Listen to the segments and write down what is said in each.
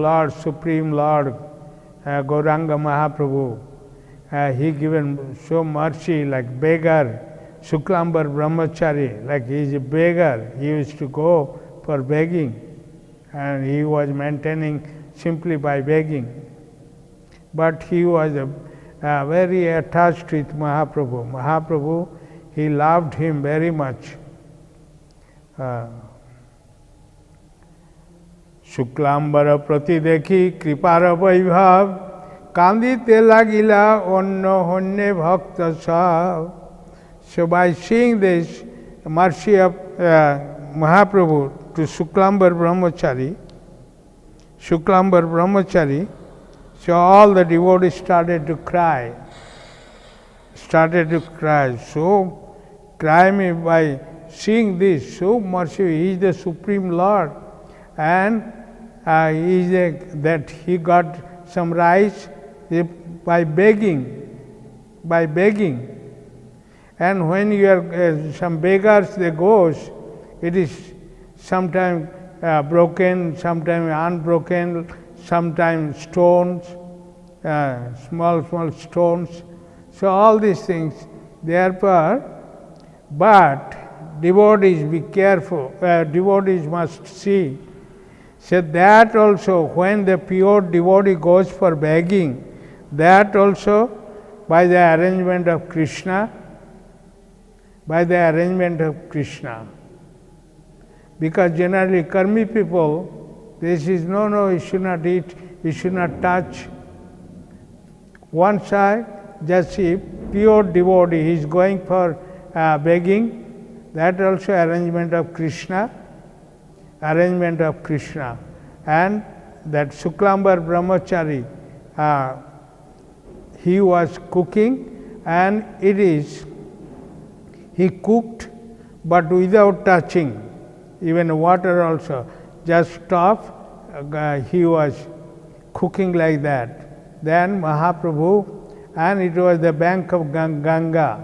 Lord, Supreme Lord, Gauranga Mahaprabhu, he given so mercy like beggar, Shuklambar Brahmachari, like he is a beggar. He used to go for begging and he was maintaining simply by begging. But he was very attached with Mahaprabhu. Mahaprabhu, he loved him very much. Shuklambar প্রতি দেখি কৃপার বৈভব কান্দিতে লাগিলা অন্য হন্যে ভক্ত সব. So by seeing this mercy of Mahaprabhu to Shuklambar Brahmachari, so all the devotees started to cry. So cry me by seeing this, so mercy, he is the Supreme Lord. And that he got some rice by begging. And when you are some beggars, they goes, it is sometimes broken, sometimes unbroken, sometimes stones, small stones. So all these things, therefore, but devotees be careful, devotees must see. So that also, when the pure devotee goes for begging, that also by the arrangement of Krishna, because generally karmi people, this is no, you should not eat, you should not touch. One side, just see, pure devotee, he is going for begging, that also arrangement of Krishna. And that Shuklambar Brahmachari, he was cooking, and he cooked but without touching, even water also, just stop, he was cooking like that. Then Mahaprabhu, and it was the bank of Ganga.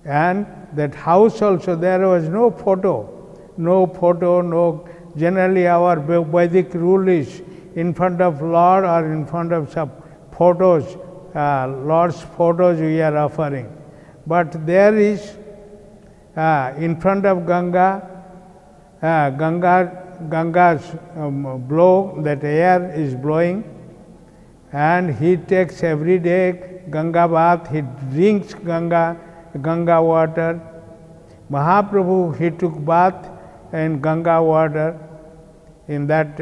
And that house also, there was no photo, generally our Vedic rule is in front of Lord or in front of some photos, Lord's photos we are offering. But there is, in front of Ganga's blow, that air is blowing, and he takes every day Ganga bath, he drinks Ganga water. Mahaprabhu, he took bath in Ganga water in that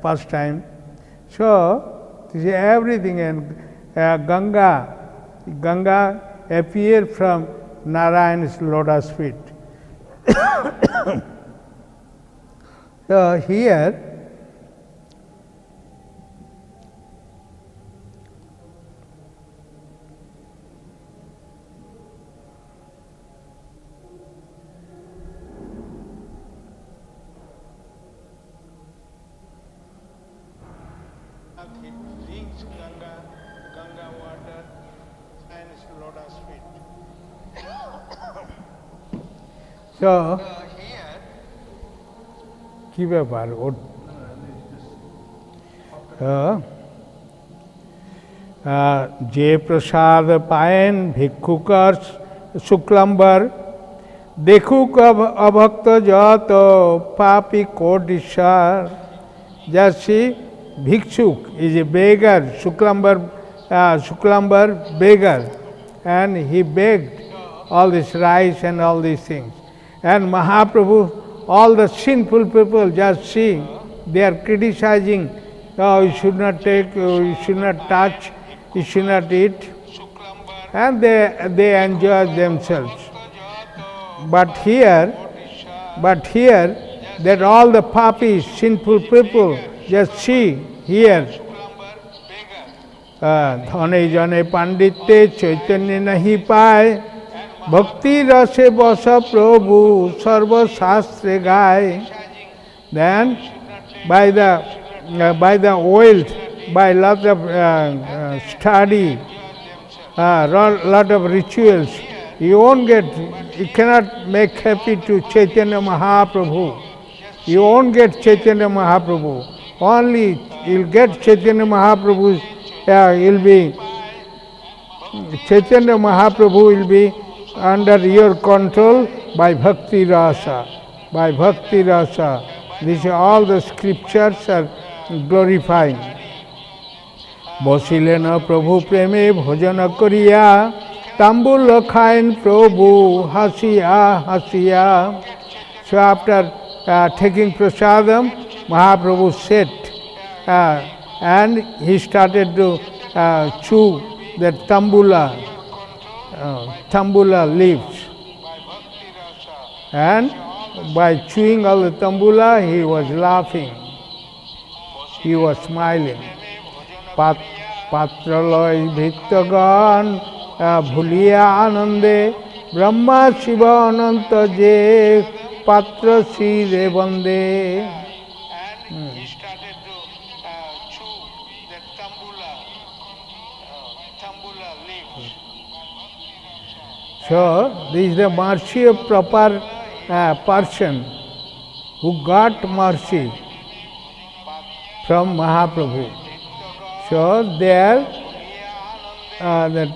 pastime. So this is everything, and Ganga appeared from Narayan's lotus feet. So here he drinks Ganga water and his lotus feet. So here, কি ব্যাপার যে প্রসাদ পায়েন ভিক্ষুকর শুক্লাম্বর দেখুক অভক্ত যত পাপি Kotiswar. Just see, Bhikshuk is a beggar, Shuklambar beggar, and he begged all this rice and all these things. And Mahaprabhu, all the sinful people, just see, they are criticizing, oh, you should not take, you should not touch, you should not eat, and they enjoy themselves. But here, that all the papis, sinful people, just see here, ধনে জনে পাণ্ডিত্যে চৈতন্য নাহি পায়, ভক্তি রসে বস প্রভু সর্বশাস্ত্রে গায়. Then by the wealth, by lot of study, lot of rituals, you cannot make happy to Chaitanya Mahaprabhu. You won't get Chaitanya Mahaprabhu. Only you'll get Chaitanya Mahaprabhu, you'll be, Chaitanya Mahaprabhu will be under your control by Bhakti Rasa. By Bhakti Rasa. These all the scriptures are glorifying. বসিলেন প্রভু প্রেমে ভোজন করিয়া তাম্বুল খাইন প্রভু হাসিয়া হাসিয়া. So after taking prasadam, Mahaprabhu sat and he started to chew the tambula leaves. And by chewing all the tambula, he was laughing. He was smiling. পাত্রলয় ভৃত্যগণ ভুলিয়া আনন্দে ব্রহ্মা শিব অনন্ত যে পাত্র শ্রীরে বন্দে. So this is the mercy of proper person who got mercy from Mahaprabhu. So there, that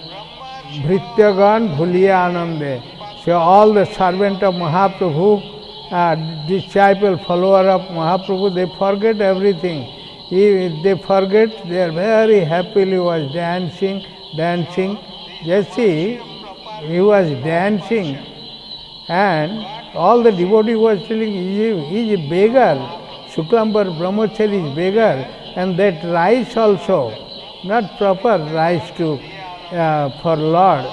Bhrityagan Bhuliya Anande. So all the servant of Mahaprabhu, disciple, follower of Mahaprabhu, they forget everything. They forget, they are very happily was dancing. Just see, he was dancing and all the devotee was telling, he is a beggar. Shuklambar Brahmachari is beggar. And that rice also, not proper rice to for Lord,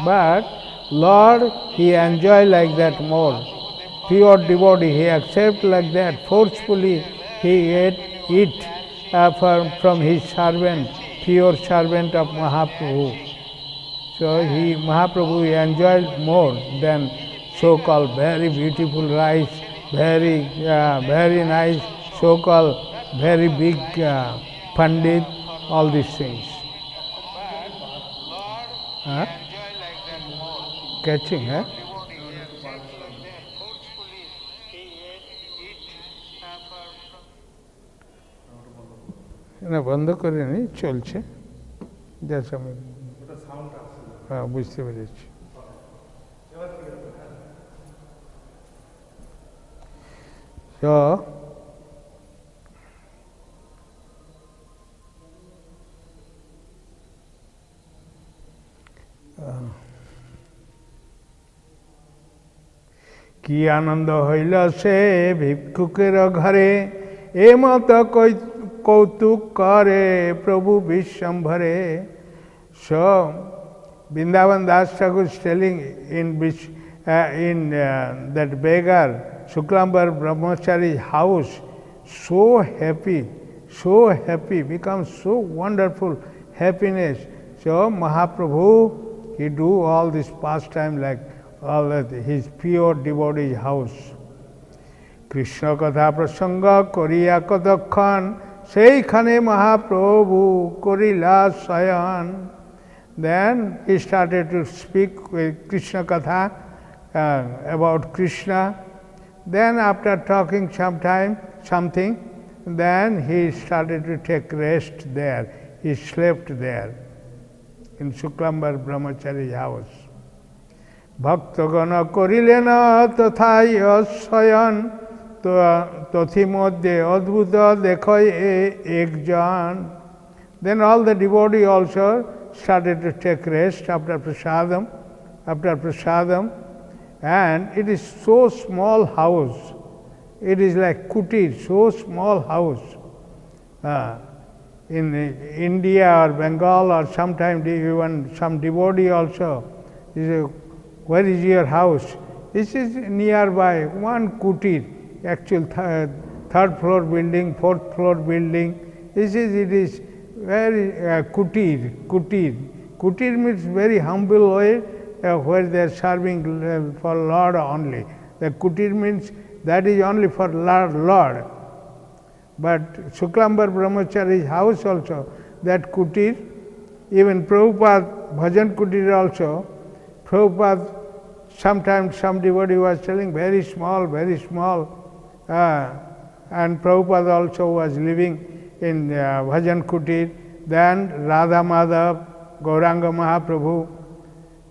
but Lord he enjoy like that more. Pure devotee he accept like that forcefully. He eat from his servant, pure servant of Mahaprabhu. So Mahaprabhu he enjoyed more than so-called very beautiful rice, very nice so-called very big Pandit, all these things. Catching, huh? না বন্ধ করে নি, চলছে just আমি বুঝতে পেরেছি. So কি আনন্দ হইল সে ভিক্ষুকের ঘরে এ মত কৌতুক করে প্রভু বিশ্বম্ভরে. So Vrindavan Das Thakur is telling in that beggar Shuklambar Brahmachari's house, so happy, becomes so wonderful happiness. So Mahaprabhu, he do all this pastime like all that his pure devotee's house. Krishna katha prasanga koriya katakkhan সেইখানে Mahaprabhu korila sayan. Then he started to speak with Krishna katha about Krishna. Then after talking something, then he started to take rest there. He slept there in Shuklambar Brahmachari's house. Bhaktagana korilena tathai ashayan tothi modhye adbhuta dekhoi ekjan. Then all the devotees also started to take rest after prasadam, and it is so small house. It is like kutir, so small house. In India or Bengal or sometimes even some devotee also, he says, where is your house? This is nearby, one kutir, actual third floor building, fourth floor building. It is very kutir. Kutir means very humble way where they are serving for Lord only. The kutir means that is only for Lord. But Shuklambar Brahmachari's house also, that kutir, even Prabhupada bhajan kutir also, Prabhupada sometimes some devotee was telling very small, And Prabhupada also was living in Bhajan Kutir. Then Radha Madhav, Gauranga Mahaprabhu,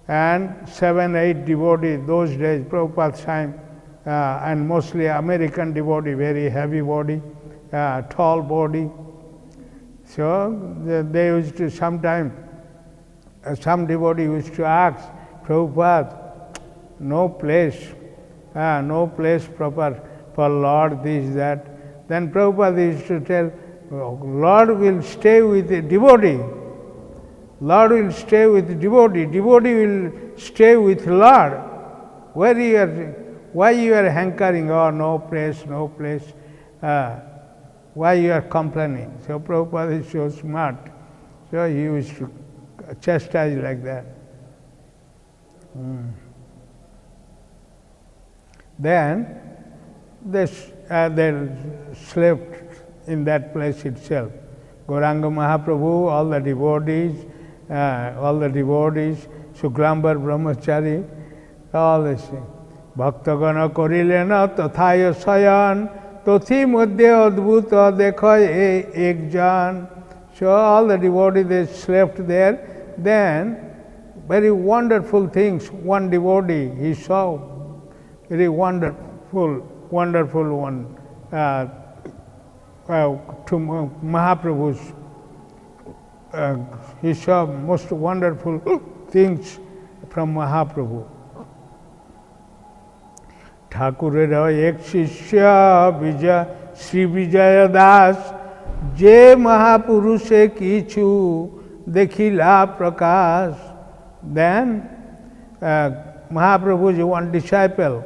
and 7, 8 devotees, those days, Prabhupada's time, and mostly American devotee, very heavy body, tall body. So they used to sometimes, some devotee used to ask Prabhupada, no place proper for Lord, this, that. Then Prabhupada used to tell, Lord will stay with the devotee. Lord will stay with the devotee. Devotee will stay with Lord. Why you are hankering? Oh, no place, no place. Why you are complaining? So Prabhupada is so smart. So he used to chastise like that. Then they slept in that place itself. Gauranga Mahaprabhu, all the devotees, Shukrambar Brahmachari, all this thing. Bhaktagana korilena tathaya sayan, tothi madhya adbhuta dekha ekjan. So all the devotees, they slept there. Then very wonderful things. One devotee, he saw very wonderful one to Mahaprabhu's. He saw most wonderful things from Mahaprabhu. ঠাকুরের এক শিষ্য শ্রী বিজয় দাস যে মহাপুরুষে কিছু দেখিলা প্রকাশ. Then Mahaprabhu's one disciple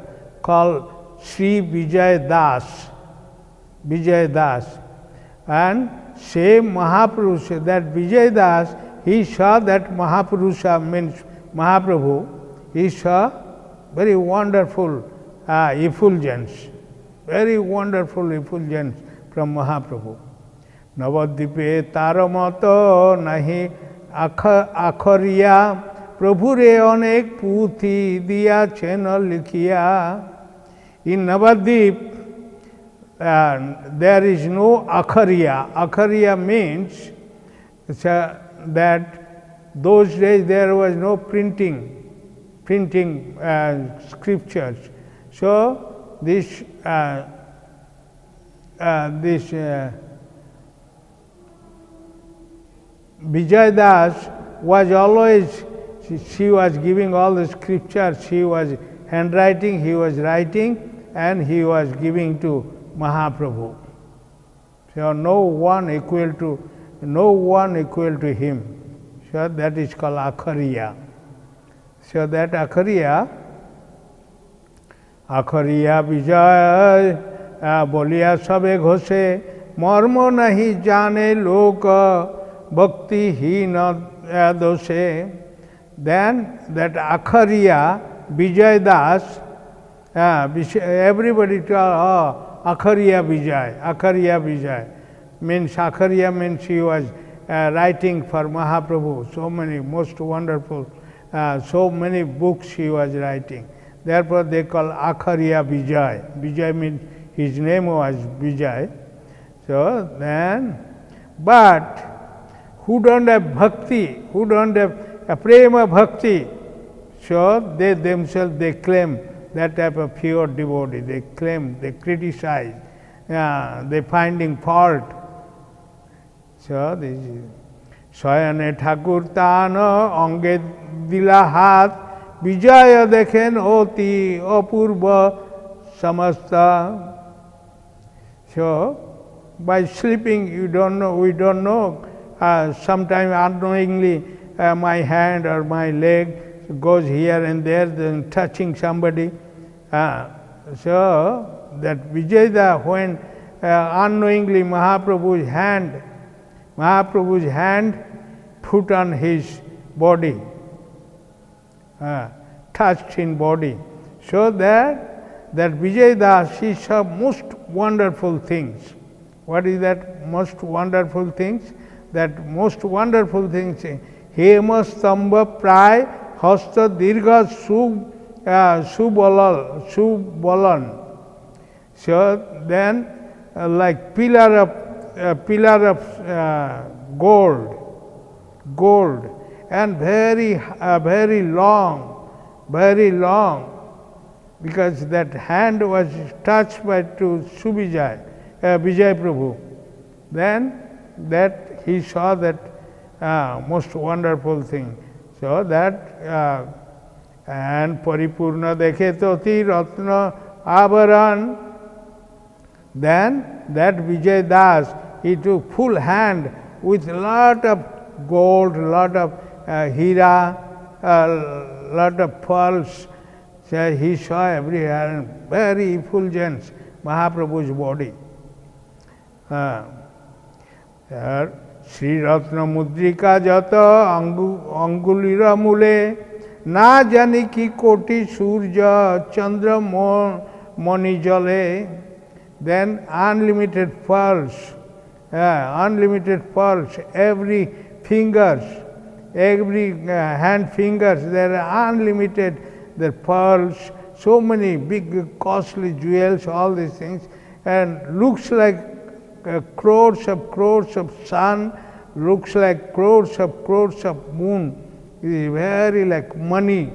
called Sri Vijay Das, and same Mahapurusha, that Vijay Das, he saw that Mahapurusha means Mahaprabhu, he saw very wonderful effulgence, very wonderful effulgence from Mahaprabhu. Navadvipe taramoto nahi akhariya, Prabhure onek puthi diyachen likhiya. In Navadvip, there is no akhariya. Akhariya means that those days there was no printing scriptures. So this Vijay Das was always, she was giving all the scriptures, she was handwriting, he was writing, and he was giving to Mahaprabhu. So no one equal to him. So that is called akhariya. So that akhariya Vijay বলিয়া সবে ঘোষে মর্ম নাহি জানে লোক ভক্তিহীন দোষে. Then that akhariya Vijay Das, everybody tell, akhariya Vijay means akhariya means she was writing for Mahaprabhu, so many most wonderful, so many books she was writing. Therefore they call akhariya Vijay. Vijay means his name was Vijay. So then, but who don't have bhakti, who don't have a prema bhakti, so they themselves, they claim that type of pure devotee. They claim, they criticize, they finding fault. So this is Swayane Thakur Tana Ange Dila Hat Vijaya Dekhen Oti Apurva Samasta. So by sleeping, we don't know, sometimes unknowingly my hand or my leg goes here and there, then touching somebody. So that Vijayada, when unknowingly Mahaprabhu's hand put on his body, touched his body, so that Vijayada, she saw most wonderful things. What is that most wonderful things? That most wonderful things, Hema Stamba Pray Hasta Dirgha Subalan. So then, like pillar of gold, and very long, because that hand was touched by to Vijay Prabhu. Then that he saw that most wonderful thing. So that and Paripurna dekhe toti ratna avaran. Then that Vijay Das, he took full hand with lot of gold, lot of hira, lot of pearls. So he saw everywhere, very effulgence, Mahaprabhu's body. Sri Ratna Mudrika Jata Angulira Mule Na Jani Ki Koti Surja Chandra Moni Jale. Then unlimited pearls, every fingers, every hand fingers, there are unlimited, the pearls, so many big costly jewels, all these things, and looks like crores of sun, looks like crores of moon. It is very like money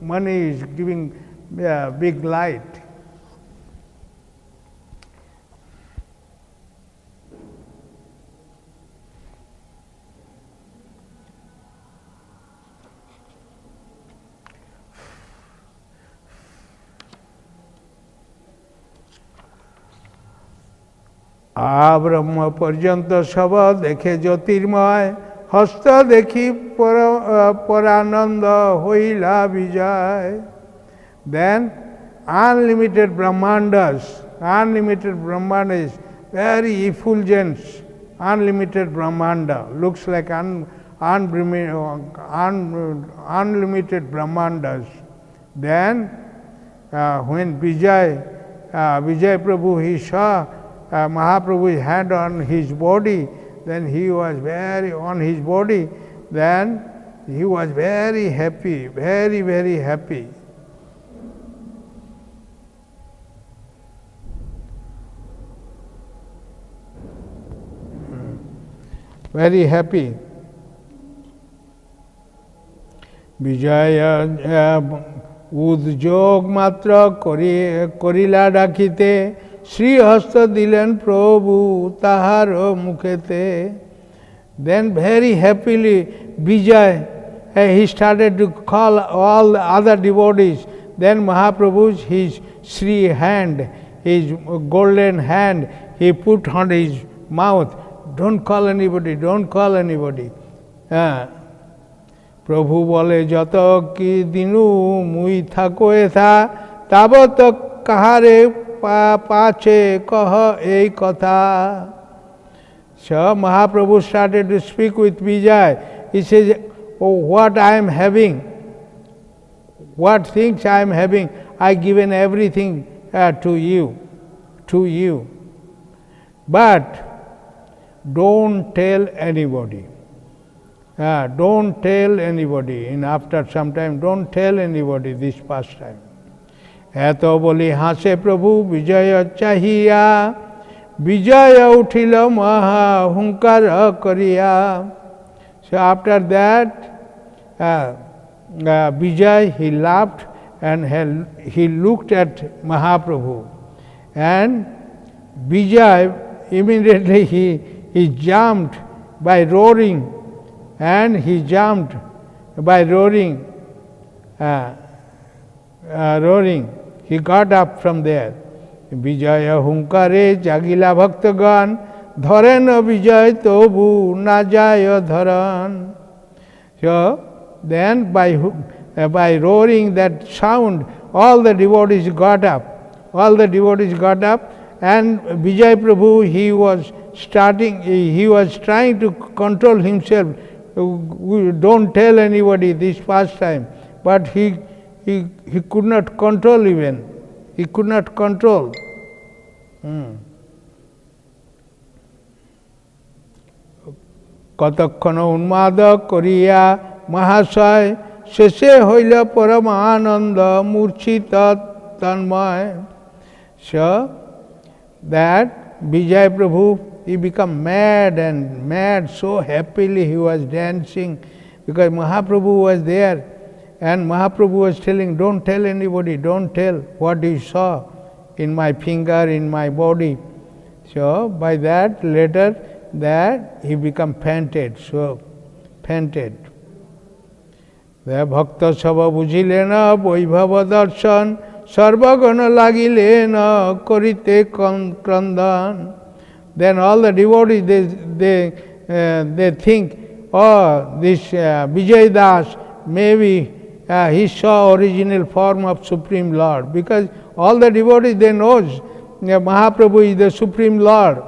is giving big light. ब्रह्म पर्यंत सब देखे ज्योतिर्मय हस्त देखी परानंद होइला विजय. Then unlimited Brahmandas, very effulgence, unlimited Brahmanda, looks like unlimited Brahmandas. Then when Vijay Prabhu, he saw Mahaprabhu's hand on his body, then he was very happy, very happy. Very happy. Vijaya উদ্যোগ মাত্র করিলা ডাকিতে শ্রীহস্ত দিলেন প্রভু তাহার মুখেতে. Then very happily Vijay, he started to call all the other devotees. Then Mahaprabhu's his Sri hand, his golden hand, he put on his mouth. Don't call anybody, don't call anybody. প্রভু বলে যত কি দিনু মুই থাকো এথা তাবত কাহারে পাছে কহ এই কথা. So Mahaprabhu started to speak with Vijay. He says, oh, what I am having, what things I am having, I given everything to you. But don't tell anybody. Don't tell anybody. And after some time, don't tell anybody this pastime. এত বলি হাসে প্রভু বিজয় চাহিয়া বিজয় উঠিল মহা হুঙ্কার করিয়া. So after that, Vijay, he laughed and he looked at Mahaprabhu. And Vijay, immediately he jumped by roaring. And he jumped by roaring. He got up from there. Vijaya hunkare jagila bhaktagan dharen Vijay tobu na jaya dharan. So then by roaring that sound, all the devotees got up. And Vijay Prabhu, he was trying to control himself. Don't tell anybody this pastime. But he could not control even. He could not control. কতক্ষণ উন্মাদ করিয়া মহাশয় শেষে হইল পরম আনন্দ মূর্ছিত Tanmoy. So that Vijay Prabhu, he became mad and mad, so happily he was dancing because Mahaprabhu was there, and Mahaprabhu was telling, don't tell anybody, don't tell what you saw in my finger, in my body. So by that later that he became fainted, so fainted. The Bhakta Sabha Bujilena Vaibhava Darshan Sarvagana Lagilena Korite Krandan. Then all the devotees they think, oh, this Vijay Das, maybe he saw original form of Supreme Lord, because all the devotees they knows Mahaprabhu is the Supreme Lord.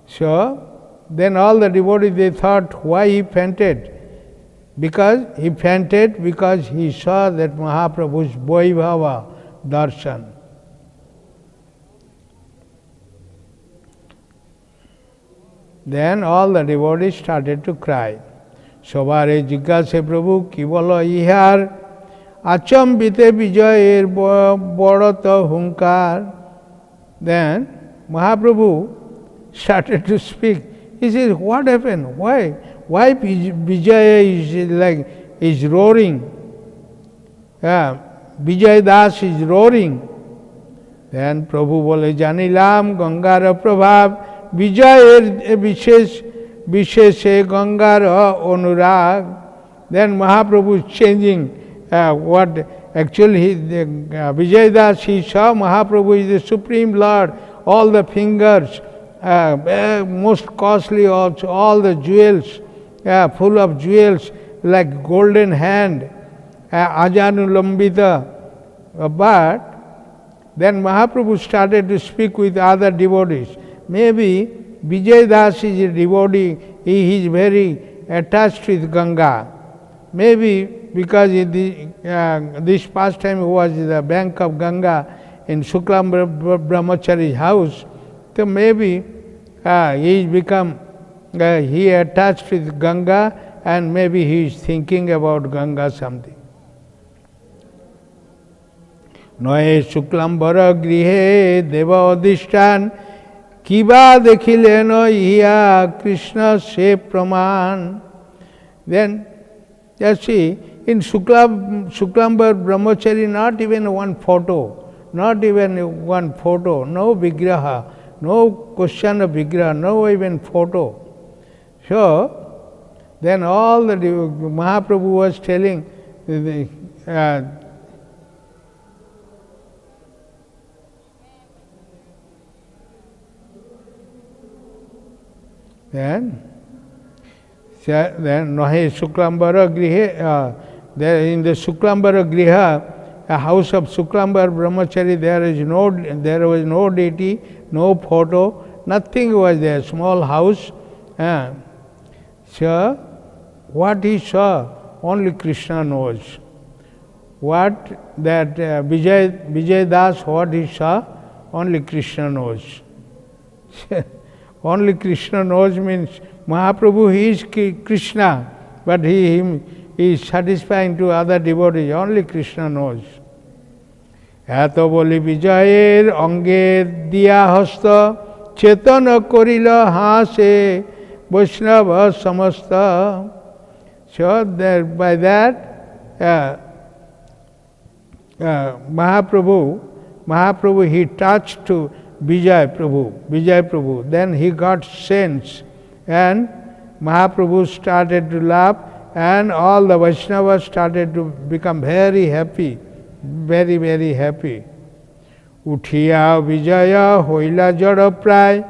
So then all the devotees they thought, why he fainted? Because he fainted because he saw that Mahaprabhu's Vaibhava Darshan. Then all the devotees started to cry. Sobare jiজ্ঞাসে প্রভু কি বলো ইহার আচম্বিতে বিজয়ের বড়ত হুঙ্কার. Then Mahaprabhu started to speak. He says, what happened? Why Vijaya is roaring? Vijay Das is roaring. Then Prabhu bole janilam Gangar prabhav Vijayer Visheshe Gangar Anurag. Then Mahaprabhu is changing what actually Vijay Das, he saw Mahaprabhu is the Supreme Lord, all the fingers, most costly also, all the jewels, full of jewels like golden hand, Ajanulambita. But then Mahaprabhu started to speak with other devotees. Maybe Vijay Das is a devotee, he is very attached with Ganga. Maybe because this past time he was in the bank of Ganga in Shuklam Brahmachari's house, so maybe he attached with Ganga, and maybe he is thinking about Ganga something. Noye Shuklambara Grihe Deva Adhishtan Kiba Dekhileno Iya Krishna Se Praman. Then you see, in Shuklambar Brahmachari, not even one photo, no vigraha, no question of vigraha, no even photo. So, then all the Mahaprabhu was telling, then Nahe Suklambara Grihe, there in the Suklambara Griha, a house of Suklambar Brahmachari, there was no deity, no photo, nothing was there, small house. So, what he saw, only Krishna knows. What that Vijay Das, what he saw, only Krishna knows. Only Krishna knows means Mahaprabhu, he is Krishna, but he is satisfying to other devotees. Only Krishna knows. Eto boli Vijayer Ange Diya Hasta Chetana Korila Hase Vaishnava Samasta. So that by that Mahaprabhu he touched to Vijay Prabhu. Then he got sense, and Mahaprabhu started to laugh, and all the Vaishnavas started to become very happy, very, very happy. Uthiya Vijaya Hoila Jada Pray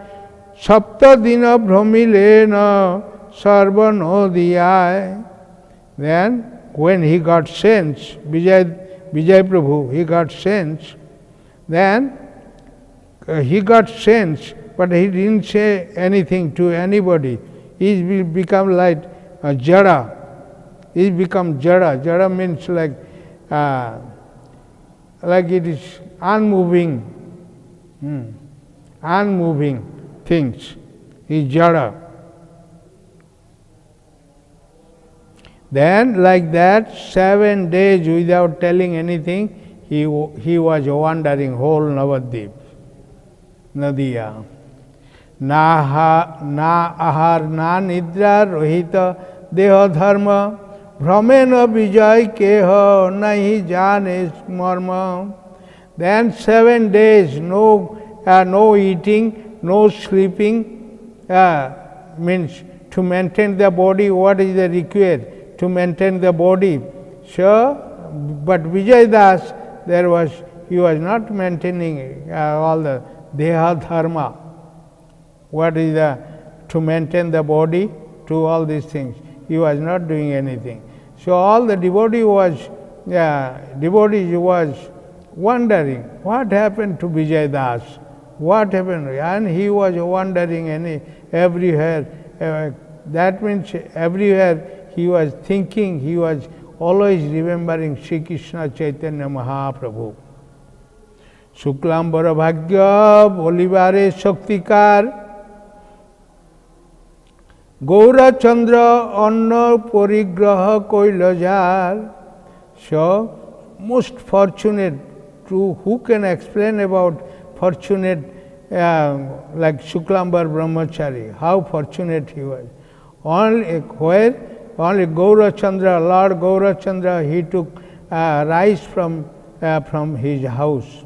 Sapta Dina Brahmilena Sarva Nodiyai. Then when he got sense, Vijay Prabhu, he got sense, then he got sense, but he didn't say anything to anybody. He become like jada. He become jada. Jada means like it is unmoving, unmoving things. He is jada. Then like that, 7 days without telling anything, he was wandering whole Navadvip. Nadiya. Na ahar na nidra rohita deha dharma Brahmena vijay keha nahi jane marma. Then 7 days, no eating, no sleeping, means to maintain the body, what is the required? To maintain the body. So, but Vijay Das, he was not maintaining all the Deha Dharma. What is to maintain the body, to all these things. He was not doing anything. So all the devotees was wondering, what happened to Vijay Das? What happened? And he was wandering everywhere. That means everywhere he was thinking, he was always remembering Sri Krishna Chaitanya Mahaprabhu. Suklambara Bhagya Bolivare Shaktikar Gaura Chandra Anna Parigraha Koilajar. So, most fortunate, who can explain about fortunate like Shuklambar Brahmachari, how fortunate he was. Only Gaura Chandra, Lord Gaura Chandra, he took rice from his house.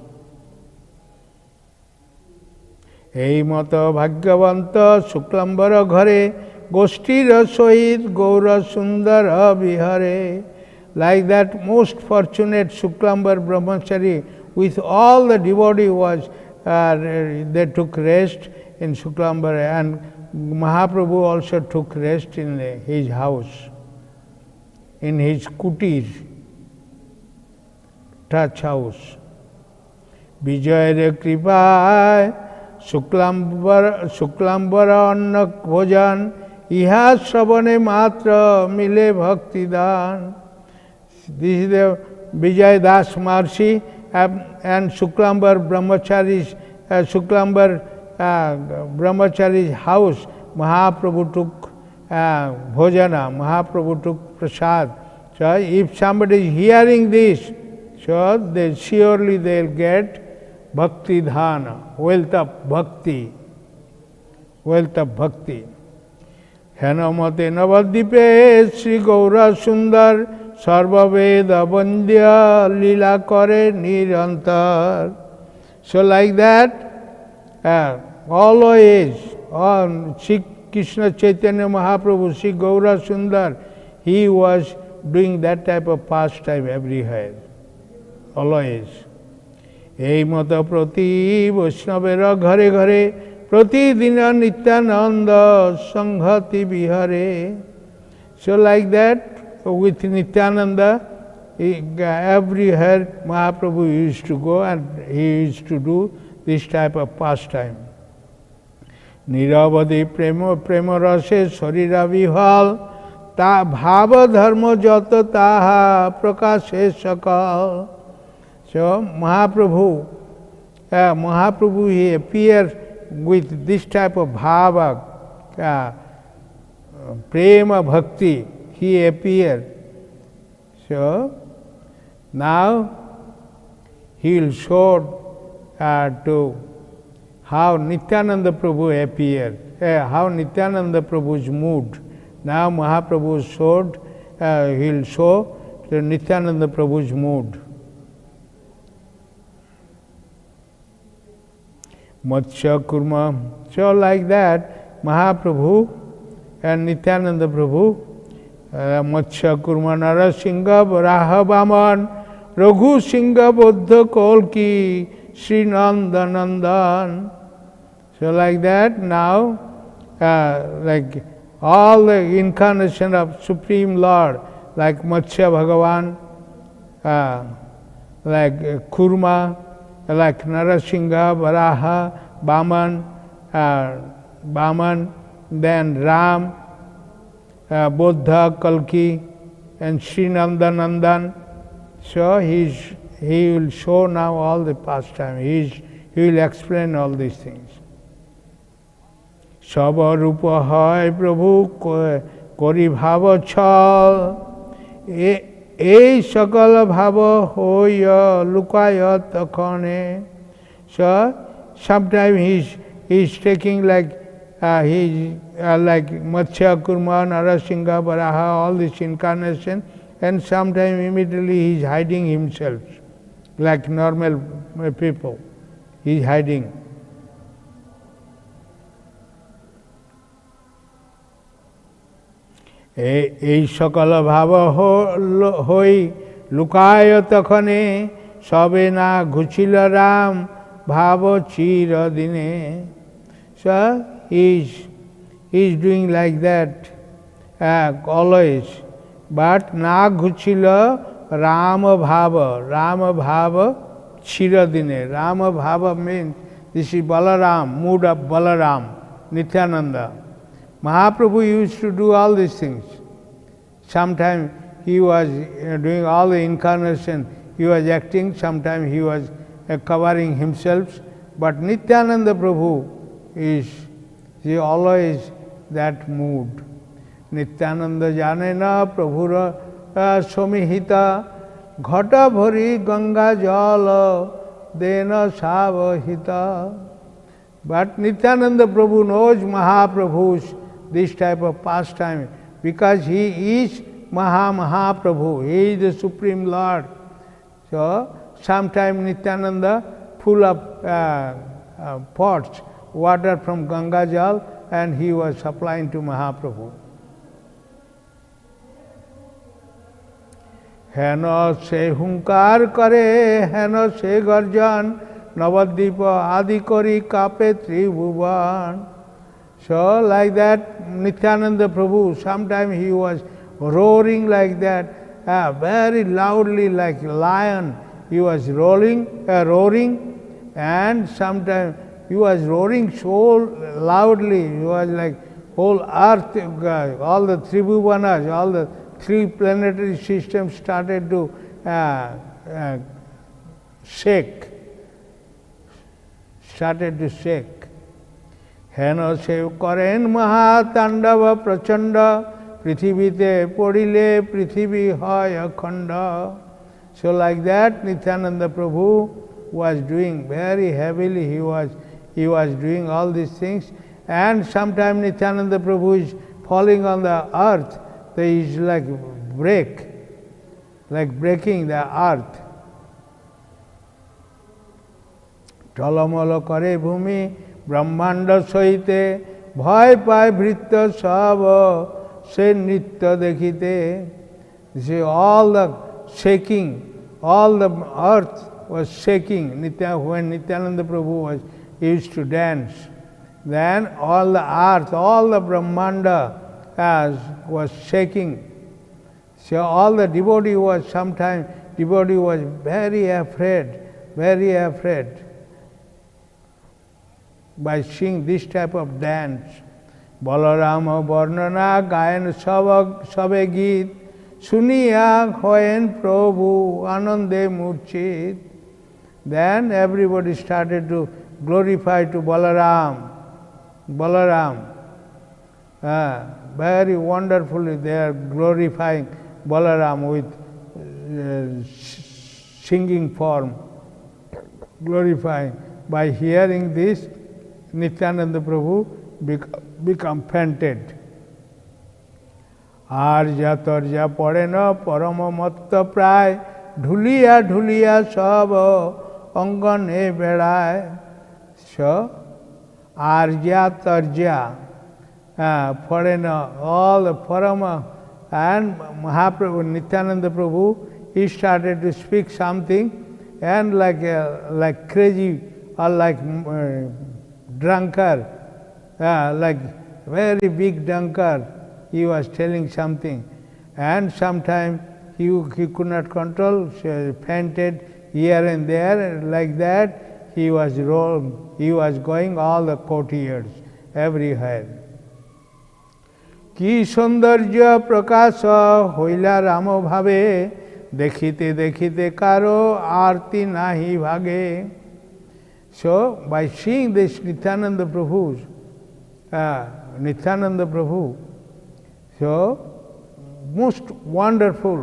Ei mata bhagyavanta Shuklambara ghare Goshtira sohit Gaura Sundara vihare. Like that most fortunate Shuklambar Brahmachari with all the devotee was, they took rest in Shuklambar, and Mahaprabhu also took rest in his house, in his kutir, touch house. Vijayare Kripai Shuklambara Anna Bhojan Iha Sravane Matra Mile Bhakti Dan. This is the Vijay Das Marsi and Shuklambar Brahmachari's house. Mahaprabhu took bhojana, Mahaprabhu took prasad. So if somebody is hearing this, so surely they'll get Bhakti Dhana, wealth of Bhakti. Wealth of Bhakti. Henamate Navadipe Sri Gaura Sundar Sarva Veda Bandya Lila Kare Nirantar. So like that, always on Sri Krishna Chaitanya Mahaprabhu, Sri Gaura Sundar, he was doing that type of pastime everywhere. Always. Ei mata prati Vaishnavera ghare ghare prati dina Nityananda sanghati vihare. So like that, with Nityananda, everywhere Mahaprabhu used to go and he used to do this type of pastime. Niravadi prema rase sarira vihal ta bhava dharma jata taha prakashe sakal. So Mahaprabhu he appeared with this type of bhava, prema bhakti, he appeared. So now he will show to how Nityananda Prabhu appeared, how Nityananda Prabhu's mood. Now Mahaprabhu showed, he will show the Nityananda Prabhu's mood. Matsya Kurma. So like that, Mahaprabhu and Nityananda Prabhu, Matsya Kurma Narasingha Varaha Vaman Raghu Singha Buddha Kolki Sri Nandanandan. So like that now, like all the incarnation of Supreme Lord, like Matsya Bhagavan, like Kurma, like Narasingha, Varaha, Vaman, then Ram, Buddha, Kalki, and Sri Nandanandan. So he will show now all the pastime. He will explain all these things. Saba Rupa Hai Prabhu Kori Bhava Chal Ei Sakala Bhava Hoya Lukaya Takhane. So sometimes he's taking like like Matsya, Kurma, Narasingha, Varaha, all this incarnation, and sometimes immediately he's hiding himself, like normal people. He's hiding. এই সকল ভাব হই লুকায় তখনে সবে না ঘুচিল রাম ভাব চিরদিনে. So he's doing like that always, but না ঘুচিল রাম ভাব চিরদিনে. Ram bhava means this is Balaram, mood of Balaram, Nityananda. Mahaprabhu used to do all these things. Sometimes he was doing all the incarnation, he was acting, sometimes he was covering himself, but Nityananda Prabhu is always that mood. Nityananda jane na Prabhura somihita ghata bhari ganga jala dena savahita. But Nityananda Prabhu knows Mahaprabhu's this type of pastime because he is Mahaprabhu, he is the Supreme Lord. So sometimes Nityananda full of pots, water from Ganga Jal, and he was supplying to Mahaprabhu. হেন সে হুঙ্কার করে হেন সে গর্জন নবদ্বীপ আদি করি কাপে ত্রিভুবন. So like that Nityananda Prabhu, sometimes he was roaring like that, very loudly like lion. He was roaring, and sometimes he was roaring so loudly. He was like whole earth, all the Tribhuvanas, all the three planetary systems started to shake. হেন সে করেন মহাতাণ্ডব প্রচণ্ড পৃথিবীতে পড়িলে পৃথিবী হয় অখণ্ড. So like that Nityananda Prabhu was doing very heavily, he was doing all these things, and sometimes Nityananda Prabhu is falling on the earth, there is like breaking the earth. টলমল করে ভূমি ব্রহ্মাণ্ড সহিতে ভয় পায় ভৃত্য সব সে নৃত্য দেখিতে. See, all the shaking, all the earth was shaking when Nityananda Prabhu used to dance. Then all the earth, all the Brahmanda was shaking. So all the devotee was very afraid by seeing this type of dance. Balarama Varnana Gayan Sabe Geet Suniya Hoyen Prabhu Anande Murchit. Then everybody started to glorify to Balaram. Very wonderfully they are glorifying Balaram with singing form, glorifying. By hearing this, Nityananda Prabhu become fainted. Arja tarja pore na parama matta pray ঢুলিয়া সব অঙ্গনে বেড়ায়. So arja tarja foreigner, all the parama, and Mahaprabhu, Nityananda Prabhu, he started to speak something, and like crazy or like drunkard, like very big drunkard, he was telling something, and sometimes he could not control, so fainted here and there, like that he was going all the courtiers everywhere. কি সৌন্দর্য প্রকাশ হইলা রাম ভাবে দেখিতে দেখিতে কারো আরতি নাহি ভাগে. So by seeing this Nityananda Prabhu, so most wonderful,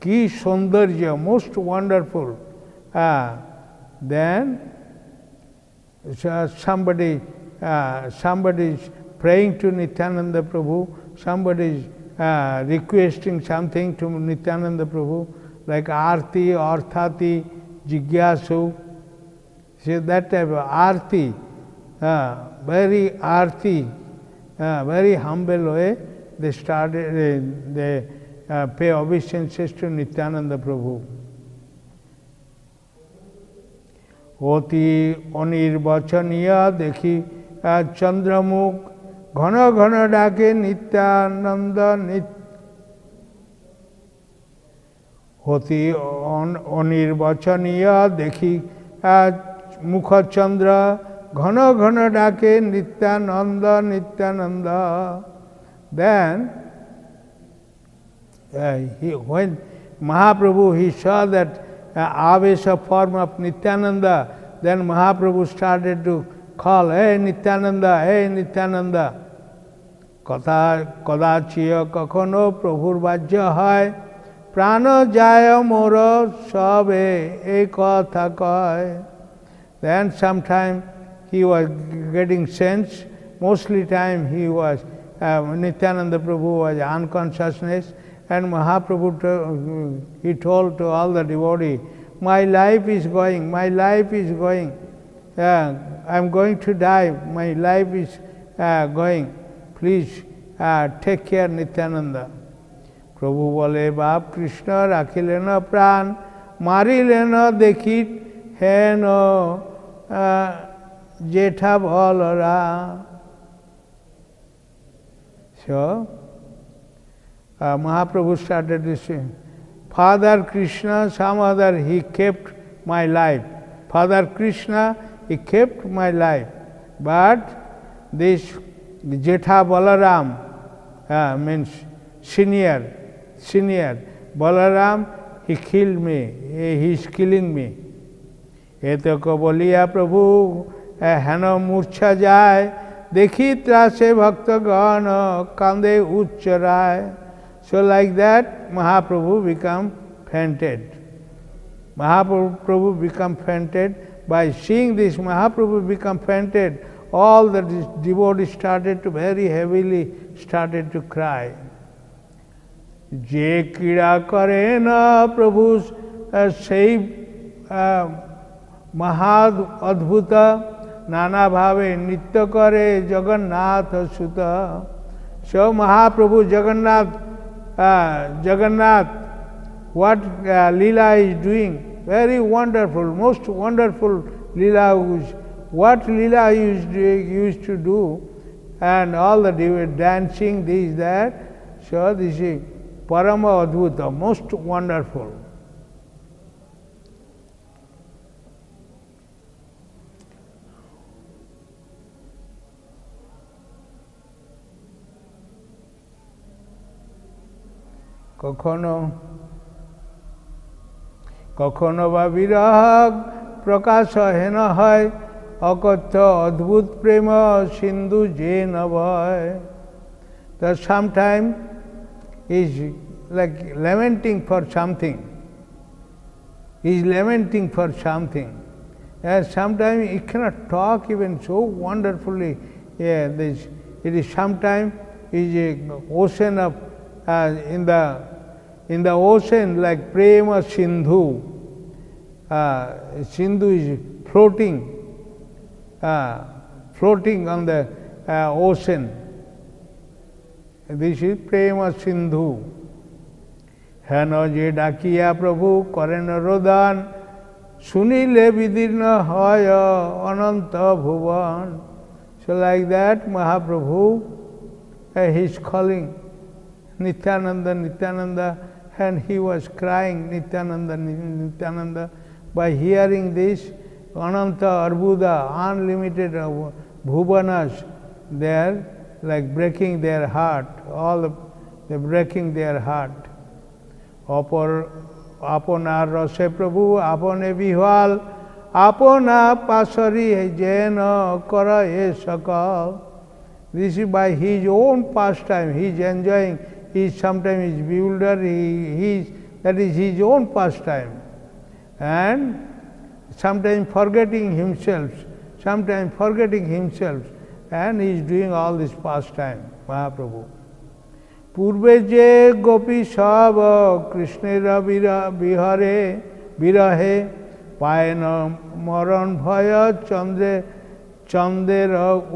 ki saundarya, most wonderful. Then somebody is praying to Nityananda Prabhu, somebody is requesting something to Nityananda Prabhu, like Arti, Arthati, Jigyasu. See, that type of Arti, very Arti, very humble way, they started, they pay obeisances to Nityananda Prabhu. Oti Anirvachaniya dekhi Chandramukh Ghana Ghana Dake Nityananda Oti Anirvachaniya dekhi Mukha Chandra Ghana Ghana Dake Nityananda Nityananda. Then when Mahaprabhu, he saw that Avesha form of Nityananda, then Mahaprabhu started to call, hey Nityananda, hey Nityananda. Kadachiya kakano Prabhur Vajya hai, prana jaya mora sabe ekatha kai. Then sometime he was getting sense, mostly time he was, Nityananda Prabhu was unconsciousness, and Mahaprabhu, he told to all the devotees, my life is going, my life is going. I am going to die, my life is going. Please take care Nityananda. Prabhu bole Bap Krishna rakhilena pran, marilena dekhit heno jetha bhalra. So, Mahaprabhu started to say, Father Krishna, some other, he kept my life. Father Krishna, he kept my life. But this Jetha Balaram, means senior, Balaram, he killed me, he is killing me. Etako boliya Prabhu, hena murcha jai, dekhi trase bhakta gana, kande uchcharai. So like that, Mahaprabhu become fainted. Mahaprabhu become fainted. By seeing this, Mahaprabhu become fainted. All the devotees started to very heavily started to cry. Je kira kare na Prabhu sei mahad adbhuta nana bhave nitya kare Jagannath suta. So Mahaprabhu Jagannath, what Leela is doing, very wonderful, most wonderful Leela. What Leela used to do, and all the dancing, this, that. So this is Parama Adbhuta, most wonderful. কখনো বা বিরাগ প্রকাশ হয় না হয় অকথ্য অদ্ভুত প্রেম সিন্ধু যে না ভয়. That sometime is like lamenting for something. He is lamenting for something. And sometimes he cannot talk even so wonderfully. It is sometimes is an ocean of in the ocean, like prema sindhu. Sindhu is floating on the ocean. This is prema sindhu. Heno je dakiya Prabhu korena rodan, sunile vidirna hoya ananta bhuvan. So like that, Mahaprabhu, he is calling Nityananda, Nityananda, and he was crying, Nityananda, Nityananda. By hearing this, Ananta, Arbuda, unlimited bhuvanas, they are like breaking their heart, they are breaking their heart. Aponar rase Prabhu, apone vihal, apona pasari jena kara e sakal. This is by his own pastime, he is enjoying. He sometimes is bewildered, that is his own pastime. And sometimes forgetting himself, sometimes forgetting himself, and he is doing all this pastime, Mahaprabhu. পূর্বে যে গোপী সব কৃষ্ণের বিহরে বিরহে পায় না মরণ ভয় চন্দ্রের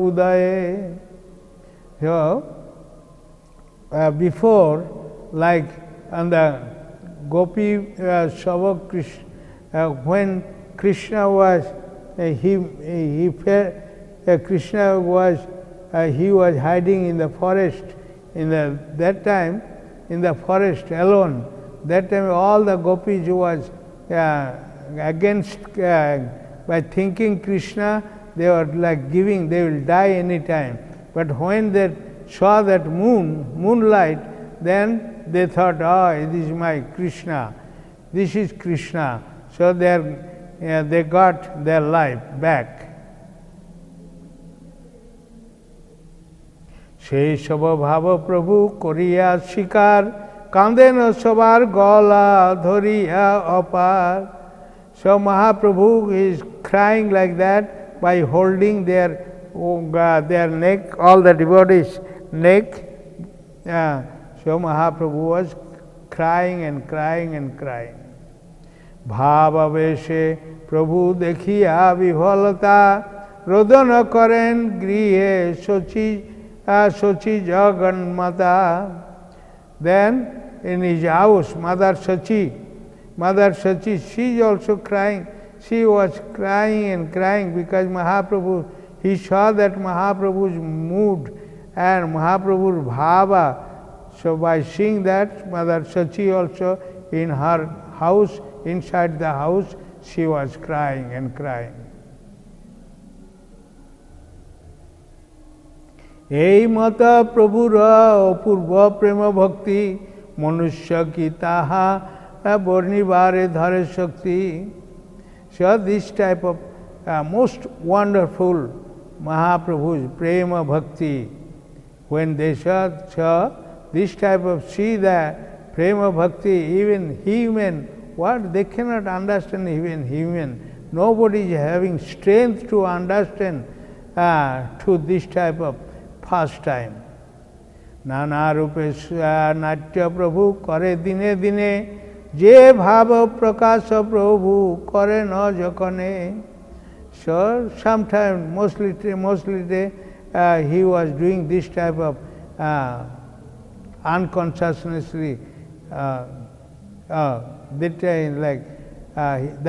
উদয়ে. So, before, like on the Gopi Shava Krishna, when Krishna was, Krishna was, he was hiding in the forest. That time, in the forest alone, that time all the gopis was against, by thinking Krishna, they were like giving, they will die any time. But when they saw that moonlight, then they thought, oh, this is my Krishna, this is Krishna. So they got their life back. সেই সব ভাব প্রভু করিয়া স্বীকার কাঁদেন সবার গলা ধরিয়া অপার. So Mahaprabhu is crying like that by holding their neck, all the devotees' neck. So Mahaprabhu was crying and crying and crying. ভাব আবেশে প্রভু দেখিয়া বিফলতা রোদন করেন গৃহে Sochi Jagannmata. Then in his house, Mother Sachi, she is also crying. She was crying and crying because Mahaprabhu, he saw that Mahaprabhu's mood and Mahaprabhu's bhava. So by seeing that, Mother Sachi also in her house, inside the house, she was crying and crying. এই মত প্রভুর অপূর্ব প্রেম ভক্তি মনুষ্য কি তাহা বর্ণিবারে ধরে শক্তি. So this type of most wonderful Mahaprabhu's prema bhakti, when they saw this type of see the prema bhakti, even human, what they cannot understand, even human. Nobody is having strength to understand to this type of pastime. নানা রূপে নাট্য প্রভু করে দিনে দিনে যে ভাব প্রকাশ প্রভু করে ন যখনে. So sometimes mostly he was doing this type of unconsciously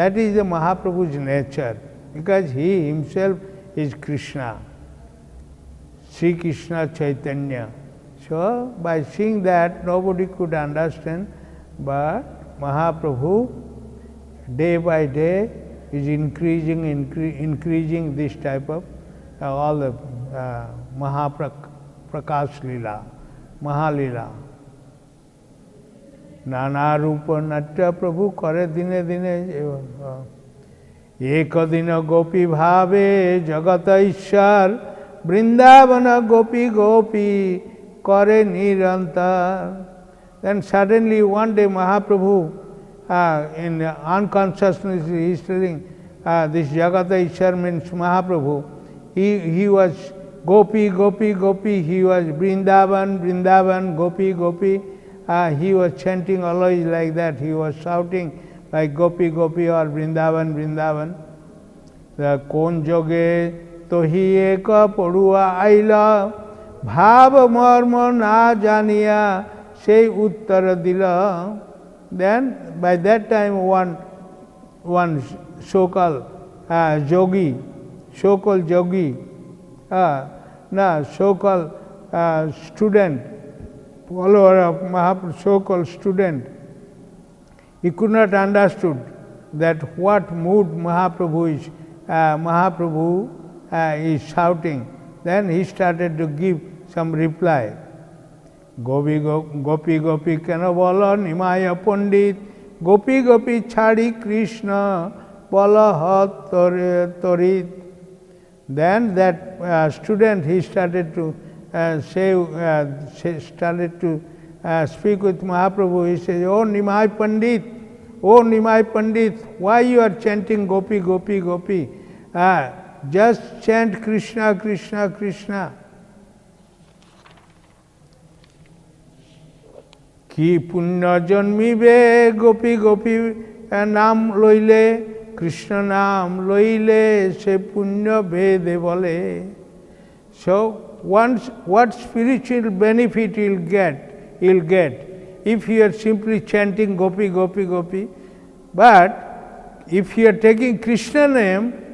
that is the Mahaprabhu's nature, because he himself is Krishna, Sri Krishna Chaitanya. So by seeing that, nobody could understand, but Mahaprabhu day by day is increasing this type of all the Mahaprakash Lila, Mahalila. নানা রূপ নাট্য প্রভু করে দিনে দিনে একদিন গোপী ভাবে জগত ঈশ্বর বৃন্দাবন গোপী গোপী করে নিরন্তর. Then suddenly one day Mahaprabhu in unconsciousness he is telling this Jagata Ishwar means Mahaprabhu. He was gopi, gopi, gopi. He was Vrindavan, Vrindavan, gopi, gopi. He was chanting always like that. He was shouting like gopi, gopi or Vrindavan, Vrindavan. The kon joge tohi eka porua aila bhav marma na janiya sei uttara dila. Then by that time one so-called yogi, so-called yogi, so-called student, follower of Mahaprabhu, so-called student, he could not understood that what mood Mahaprabhu is shouting. Then he started to give some reply. Gopi gopi kena bolo nimaya pandit, gopi gopi chhadi Krishna bolo hat torit. Then that student, he started to speak with Mahaprabhu. He says, "Oh Nimai Pandit, oh Nimai Pandit, why you are chanting gopi, gopi, gopi? just chant Krishna, Krishna, Krishna. Ki punya janmibe gopi gopi naam loile, Krishna naam loile se punya bede bole. So once what spiritual benefit you'll get if you are simply chanting gopi, gopi, gopi. But if you are taking Krishna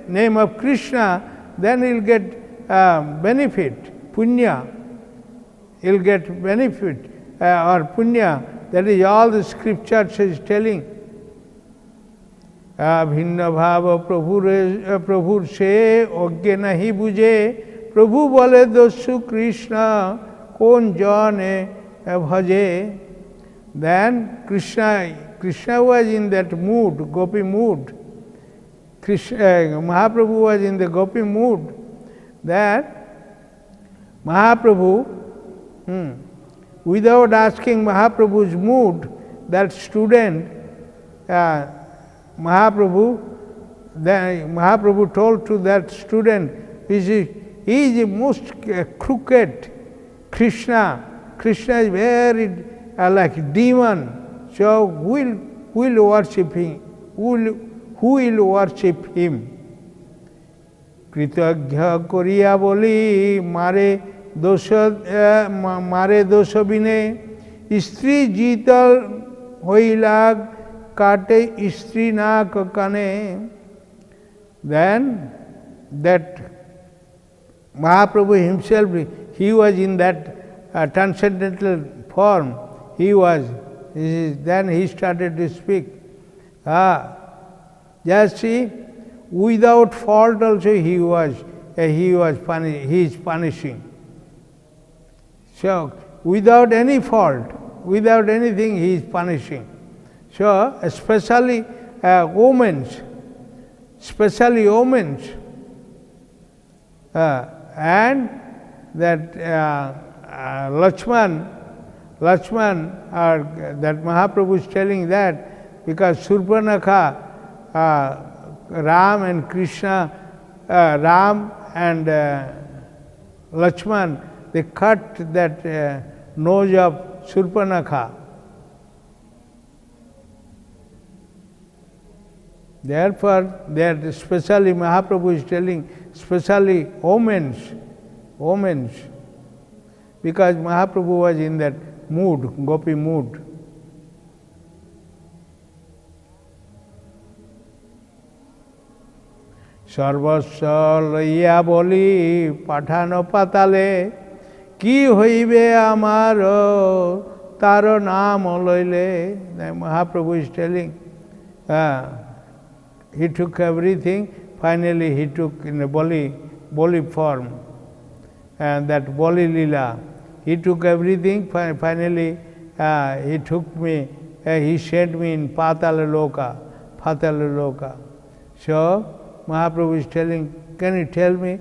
name of Krishna, then you'll get benefit, punya. You'll get benefit or punya. That is all the scriptures is telling. Bhinna bhava prabhur se ogge nahi buje, Prabhu bole dosu Krishna kon jane bhaje. Then Krishna was in that mood, gopi mood. Mahaprabhu was in the gopi mood. That Mahaprabhu, without asking Mahaprabhu's mood, that student, Mahaprabhu told to that student, he is the most crooked Krishna. Krishna is very like demon. So who will worship him? Who will worship him? Kritagya koriya boli mare dosha bine istri jital hoilag kate istri na kakane. Then that Mahaprabhu himself, he was in that transcendental form. Then he started to speak. Just see, without fault also he is punishing. So without any fault, without anything he is punishing. So especially omens, and that Lakshman, or that Mahaprabhu is telling that because Surpanakha, Ram and Krishna, Ram and Lakshman, they cut that nose of Surpanakha. Therefore, that especially Mahaprabhu is telling, especially omens, because Mahaprabhu was in that mood, gopi mood. Sarvasya laiya boli pathano patale ki hoibe amaro taro naam loile. Mahaprabhu is telling, he took everything, finally he took in a boli form, and that boli lila. He took everything, finally he took me, he sent me in Patala Loka. So Mahaprabhu is telling, can you tell me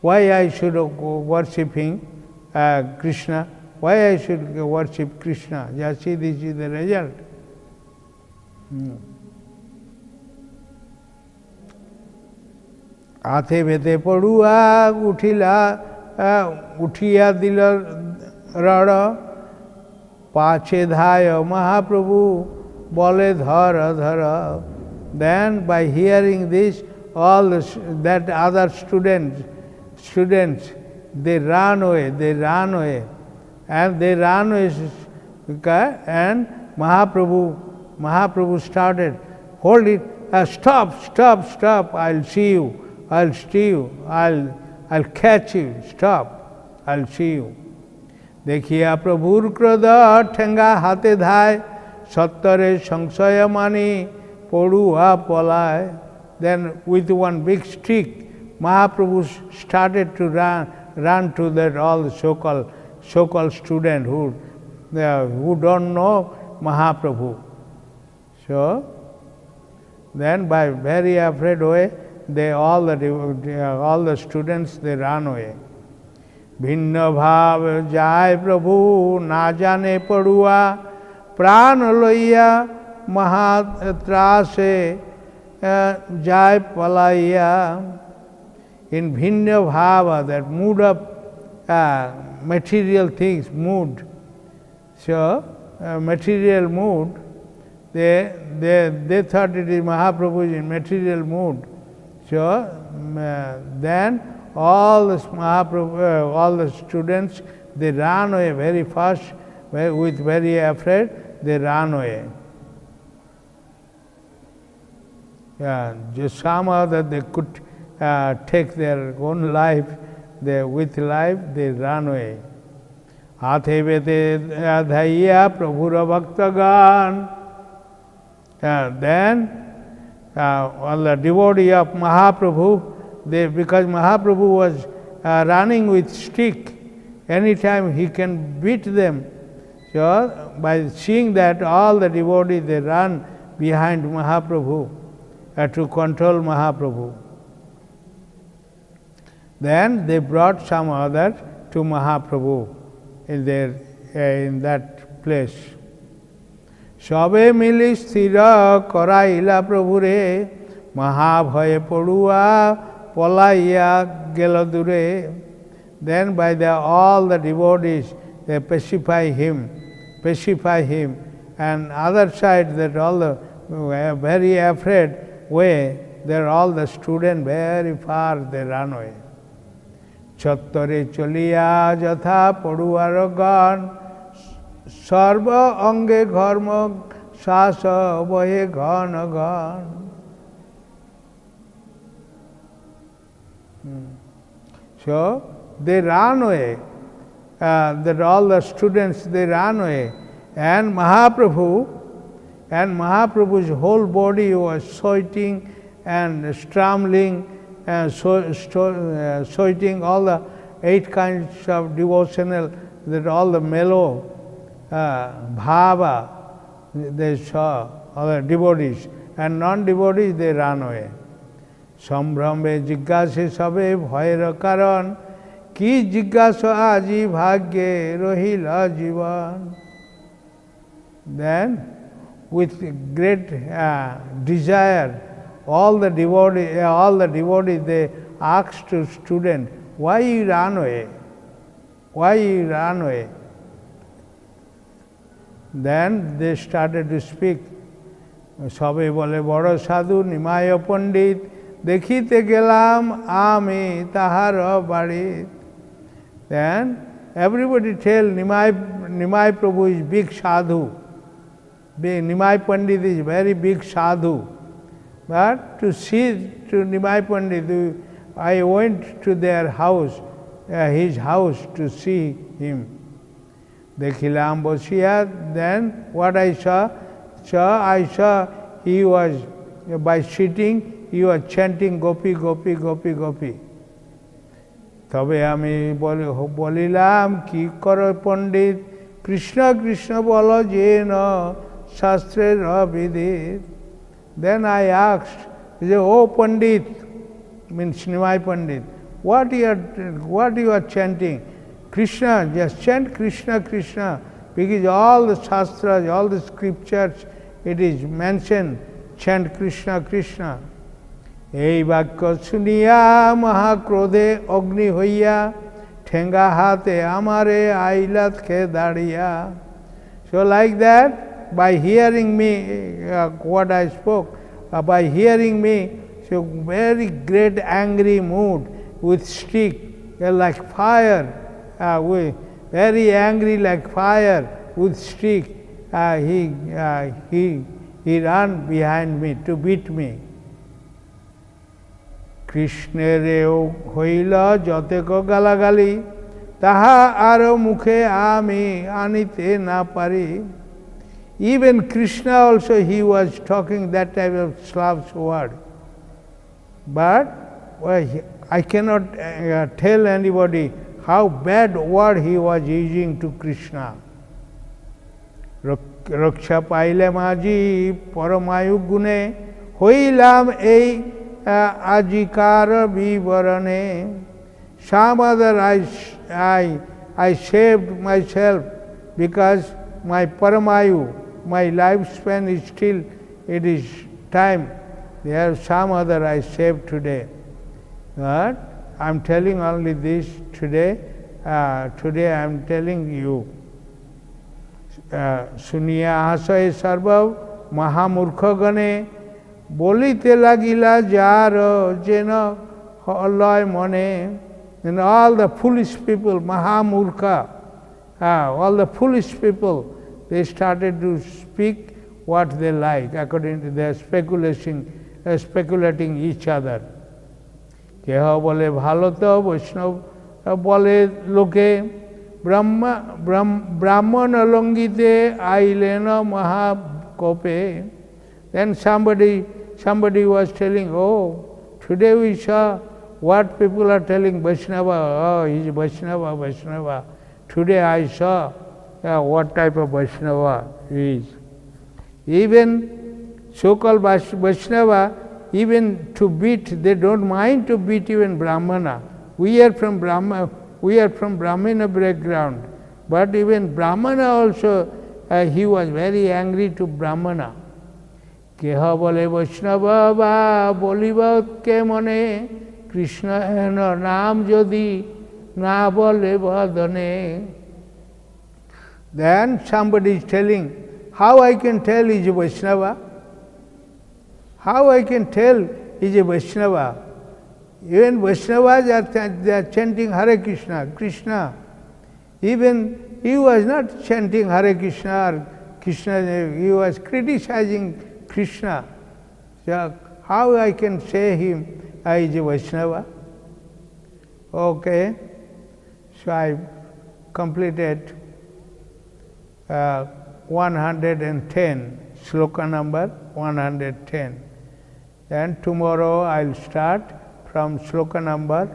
why I should worship Krishna? Why I should worship Krishna? Just see, this is the result. Athe vete padua uthiya dila rada pache dhaya Mahaprabhu bole dhara. Then by hearing this, all that other students, they ran away, and Mahaprabhu started, hold it, stop, I'll see you, I'll catch you, stop, I'll see you. Dekhiya Prabhur Krada Thenga Hate Dhai Sattare Sangsaya Mani Podua Polai. Then with one big stick, Mahaprabhu started to run to that all the so-called students who don't know Mahaprabhu. So then by very afraid way, all the students, they ran away. Bhinna bhav jai Prabhu na jane padua pran loiya mahatrase jai palaiya. in Bhinna Bhava, that mood of material things, mood. So, material mood, they thought it is Mahaprabhu is in material mood. So, then all the Mahaprabhu, all the students, they ran away very fast, with very afraid, they ran away. Just somehow that they could take their own life, with life they ran away. Athe vete adhaiya prabhura bhaktagan. Then all the devotee of Mahaprabhu, because Mahaprabhu was running with stick, anytime he can beat them. So by seeing that, all the devotees, they run behind Mahaprabhu to control Mahaprabhu. Then they brought some others to Mahaprabhu in that place. Sabe mili sthira karaila prabhure mahabhaye podua polaiya geladure. Then by all the devotees, they pacify him, and other side that all the very afraid way, there all the students very far, they run away. Chattare choliya jatha paduaragan sarva ange gharma sasa vahe ghanagan. So they ran away, that all the students, they ran away, and Mahaprabhu's whole body was sweating and stumbling and sweating, all the 8 kinds of devotional, that all the mellow bhava they saw, all the devotees, and non-devotees, they ran away. Sambhrame jigyase sabe bhayra karan ki jigyasa aji bhagye rohila jivan. Then, with great desire, all the devotees, they asked to student, why you ran away? Why you ran away? Then they started to speak. Sabe bole boro sadhu nimaya pandit dekhite gelam ami tahar barit. Then everybody tell Nimai Prabhu is big sadhu. Nimai Pandit is very big sadhu. But to see to Nimai Pandit, I went to their house, his house, to see him. Dekhilam bosiya, then what I saw he was, by sitting, he was chanting Gopi, Gopi, Gopi, Gopi. তবে আমি বলিলাম কি করো পণ্ডিত কৃষ্ণ কৃষ্ণ বল যে ন শাস্ত্রের অবিদিত. Then I asked, oh Pandit, means Nimai Pandit, what you are chanting? Krishna, just chant Krishna, Krishna, because all the shastras, all the scriptures, it is mentioned, chant Krishna, Krishna. এই বাক্য শুনিয়া মহাক্রোধে অগ্নি হইয়া ঠেঙ্গা হাতে আমারে আইলাত খেয়ে দাঁড়িয়া. So like that, by hearing me, what I spoke, by hearing me, so very great angry mood with stick, like fire, very angry like fire with stick, he ran behind me to beat me. কৃষ্ণেরেও হইল যতেক গালাগালি তাহা আরো মুখে আমি আনিতে না পারি. Even Krishna also, he was talking that type of Slav's word. But I cannot tell anybody how bad word he was using to Krishna. রক্ষা পাইলে মাঝি পরমায়ু গুণে হইলাম এই আজিকার বিবরণে. Some other I saved myself because my paramayu, my lifespan is still, it is time. There are some other I saved today. But I'm telling only this today. Today I'm telling you. Suniya asay sarva mahamurkha gane bolite lagila jar jena alloy mone. And all the foolish people, mahamurkha, all the foolish people, they started to speak what they like according to their speculating each other. কেহ বলে ভালো তো বৈষ্ণব বলে লোকে ব্রাহ্মণ লঙ্গিতে আইলেন মহাকোপে. Then somebody was telling, oh, today we saw what people are telling Vaishnava, oh, he's Vaishnava. Today I saw what type of Vaishnava he is. Even so-called Vaishnava, even to beat, they don't mind to beat even Brahmana. We are from Brahmana background, but even Brahmana also, he was very angry to Brahmana. Keha bole Vaishnava ba boliba ke mone Krishna naam jodi na bole badane. Then somebody is telling, how I can tell he is a Vaishnava? How I can tell he is a Vaishnava? Even Vaishnavas they are chanting Hare Krishna, Krishna. Even he was not chanting Hare Krishna or Krishna, he was criticizing Krishna. So how I can say him is a Vaishnava? Okay, so I completed 110, sloka number 110. Then tomorrow I'll start from sloka number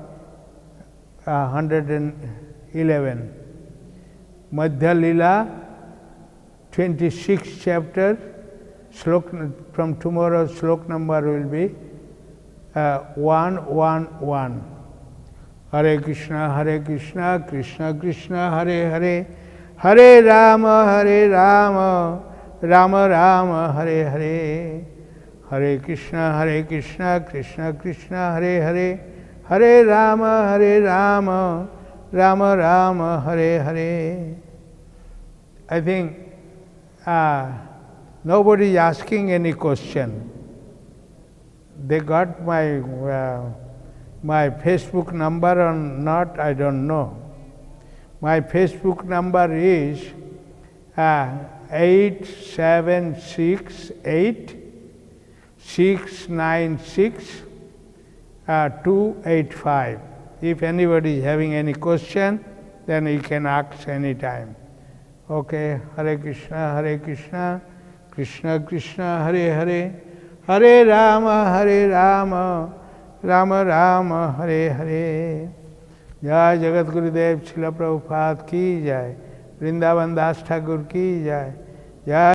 111. Madhya Lila, 26th chapter, from tomorrow slok number will be 111. Hare Krishna, Krishna Krishna, Hare Hare, Hare Rama, Rama Rama, Hare Hare. Hare Krishna, Krishna Krishna, Hare Hare, Hare Rama, Rama Rama, Hare Hare. I think nobody is asking any question. They got my Facebook number or not, I don't know. My Facebook number is 8768 696 285. If anybody is having any question, then you can ask any time. Okay, Hare Krishna, Krishna Krishna, Hare Hare, Hare Rama, Rama Rama, Hare Hare. Jai Jagat Gurudev Srila Prabhupada ki jai, Vrindavan Das Thakur ki jai. Jai